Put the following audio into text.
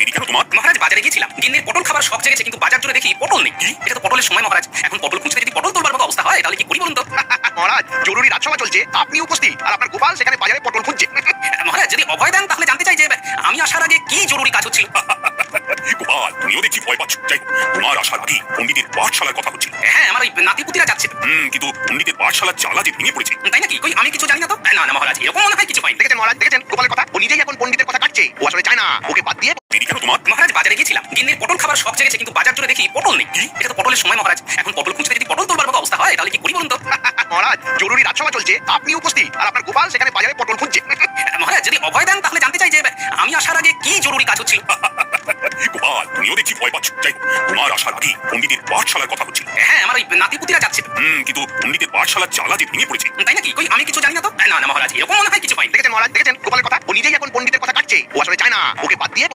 দেরি কেন তোমার? মহারাজ বাজারে গিয়েছিলাম, গিন্নির পটল খাবার শখ জেগেছে, কিন্তু বাজার জুড়ে দেখি পটল নেই। কি? এটা তো পটলের সময় মহারাজ, এখন পটল খুঁজতে যদি পটল তোলবার মতো অবস্থা হয় তাহলে কি করি বলুন তো? মহারাজ জরুরি রাজসভা চলছে, আপনি উপস্থিত আর আপনার গোপাল সেখানে বাজারে পটল খুঁজছে। মহারাজ যদি অভয় দেন তাহলে জানতে চাই যে আমি আসার আগে কি জরুরি কাজ হচ্ছিল। গোপাল, তুমিও দেখছি ভয় পাচ্ছ। যাই হোক, তোমার আসার আগেই পণ্ডিতের পাঠশালার কথা হচ্ছিল। হ্যাঁ, আমার ওই নাতিপুতিরা যাচ্ছে। কিন্তু পণ্ডিতের পাঠশালার চালা যে ভেঙে পড়েছে। তাই নাকি? কই আমি কিছু জানি না তো। না না মহারাজ, এরকম মনে হয় কিছু হয়নি। দেখেছেন মহারাজ, দেখেছেন গোপালের কথা, ও নিজেই এখন পণ্ডিতের কথা কাটছে, ও আসলে চায় না, ওকে বাদ দিয়ে। দেরি কেন তোমার? মহারাজ বাজারে গিয়েছিলাম, গিন্নির পটল খাবার শখ জেগেছে, কিন্তু বাজার জুড়ে দেখি পটল নেই। কি? এটা তো পটলের সময় মহারাজ, এখন পটল খুঁজতে যদি পটল তোলবার মতো অবস্থা হয় তাহলে কি করি বলুন তো? মহারাজ জরুরি রাজসভা চলছে, আপনি উপস্থিত আর আপনার গোপাল সেখানে বাজারে পটল খুঁজছে। মহারাজ যদি অভয় দেন তাহলে জানতে চাই যে আমি আসার আগে কি জরুরি কাজ হচ্ছিল। গোপাল, তুমিও দেখছি ভয় পাচ্ছ। যাই হোক, তোমার আসার আগেই পণ্ডিতের পাঠশালার কথা হচ্ছিল। হ্যাঁ, আমার ওই নাতিপুতিরা যাচ্ছে। কিন্তু পণ্ডিতের পাঠশালার চালা যে ভেঙে পড়েছে। তাই নাকি? কই আমি কিছু জানি না তো। না না মহারাজ, এরকম মনে হয় কিছু হয়নি। দেখেছেন মহারাজ, দেখেছেন গোপালের কথা, ও নিজেই এখন পণ্ডিতের কথা কাটছে, ও আসলে চায় না, ওকে বাদ দিয়ে।